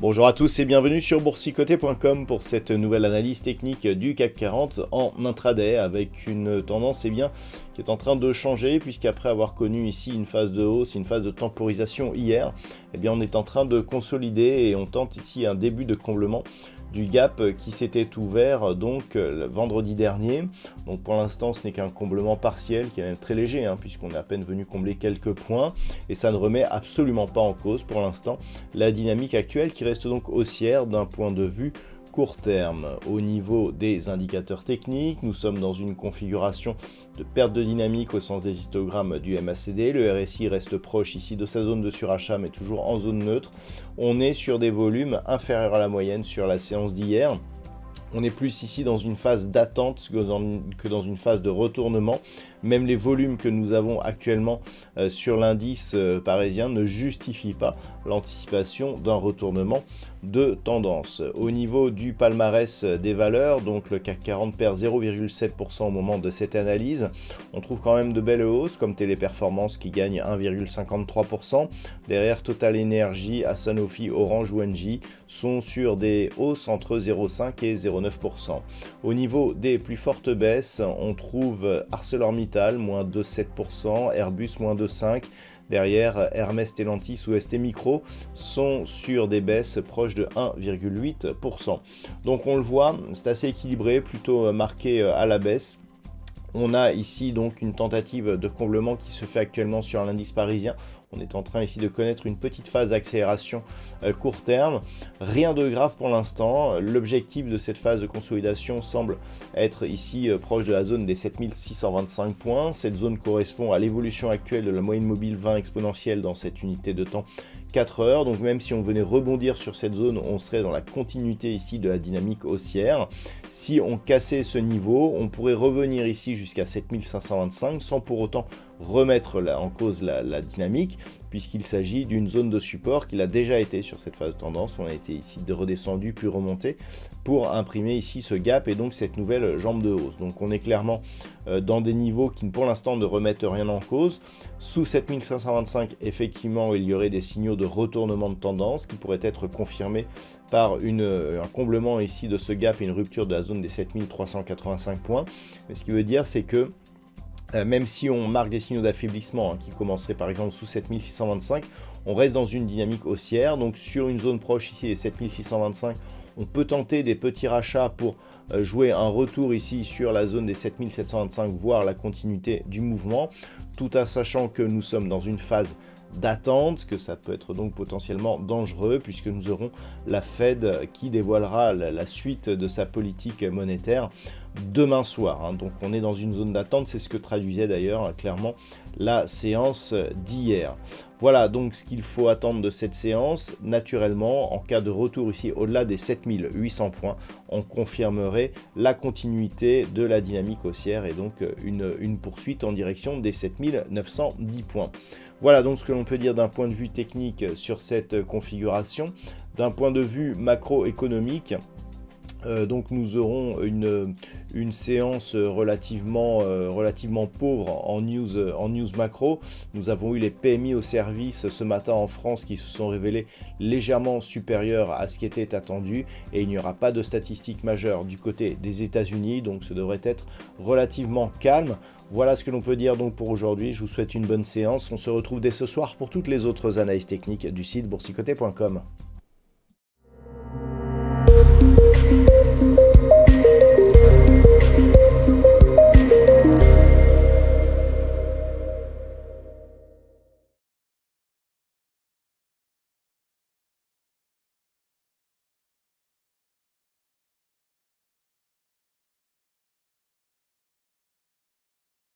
Bonjour à tous et bienvenue sur boursicoté.com pour cette nouvelle analyse technique du CAC 40 en intraday avec une tendance qui est en train de changer puisqu'après avoir connu ici une phase de hausse, une phase de temporisation hier, on est en train de consolider et on tente ici un début de comblement du gap qui s'était ouvert donc le vendredi dernier. Donc pour l'instant ce n'est qu'un comblement partiel qui est même très léger puisqu'on est à peine venu combler quelques points et ça ne remet absolument pas en cause pour l'instant la dynamique actuelle qui reste donc haussière d'un point de vue court terme. Au niveau des indicateurs techniques, nous sommes dans une configuration de perte de dynamique au sens des histogrammes du MACD. Le RSI reste proche ici de sa zone de surachat mais toujours en zone neutre. On est sur des volumes inférieurs à la moyenne sur la séance d'hier. On est plus ici dans une phase d'attente que dans une phase de retournement. Même les volumes que nous avons actuellement sur l'indice parisien ne justifient pas l'anticipation d'un retournement de tendance. Au niveau du palmarès des valeurs, donc le CAC 40 perd 0,7% au moment de cette analyse. On trouve quand même de belles hausses comme Téléperformance qui gagne 1,53%. Derrière Total Energy, Sanofi, Orange ou Engie sont sur des hausses entre 0,5 et 0,9%. Au niveau des plus fortes baisses, on trouve ArcelorMittal, moins 2,7%, Airbus, moins 2,5%. Derrière, Hermès, Stellantis ou ST Micro sont sur des baisses proches de 1,8%. Donc on le voit, c'est assez équilibré, plutôt marqué à la baisse. On a ici donc une tentative de comblement qui se fait actuellement sur l'indice parisien. On est en train ici de connaître une petite phase d'accélération court terme. Rien de grave pour l'instant. L'objectif de cette phase de consolidation semble être ici proche de la zone des 7625 points. Cette zone correspond à l'évolution actuelle de la moyenne mobile 20 exponentielle dans cette unité de temps 4 heures. Donc même si on venait rebondir sur cette zone, on serait dans la continuité ici de la dynamique haussière. Si on cassait ce niveau, on pourrait revenir ici jusqu'à 7525 sans pour autant remettre en cause la dynamique puisqu'il s'agit d'une zone de support qui a déjà été sur cette phase de tendance. On a été ici redescendu puis remonté pour imprimer ici ce gap et donc cette nouvelle jambe de hausse. Donc on est clairement dans des niveaux qui pour l'instant ne remettent rien en cause. Sous 7525, effectivement, il y aurait des signaux de retournement de tendance qui pourraient être confirmés par un comblement ici de ce gap et une rupture de la zone des 7385 points. Mais ce qui veut dire c'est que même si on marque des signaux d'affaiblissement qui commenceraient par exemple sous 7625, on reste dans une dynamique haussière. Donc sur une zone proche ici des 7625, on peut tenter des petits rachats pour jouer un retour ici sur la zone des 7725, voire la continuité du mouvement, tout en sachant que nous sommes dans une phase d'attente, que ça peut être donc potentiellement dangereux puisque nous aurons la Fed qui dévoilera la suite de sa politique monétaire demain soir. Donc on est dans une zone d'attente, c'est ce que traduisait d'ailleurs clairement la séance d'hier. Voilà donc ce qu'il faut attendre de cette séance. Naturellement, en cas de retour ici au-delà des 7800 points, on confirmerait la continuité de la dynamique haussière et donc une poursuite en direction des 7910 points. Voilà donc ce que l'on peut dire d'un point de vue technique sur cette configuration. D'un point de vue macroéconomique, donc nous aurons une séance relativement pauvre en news macro. Nous avons eu les PMI au service ce matin en France qui se sont révélés légèrement supérieurs à ce qui était attendu et il n'y aura pas de statistiques majeures du côté des États-Unis, donc ce devrait être relativement calme. Voilà ce que l'on peut dire donc pour aujourd'hui. Je vous souhaite une bonne séance. On se retrouve dès ce soir pour toutes les autres analyses techniques du site boursicoté.com.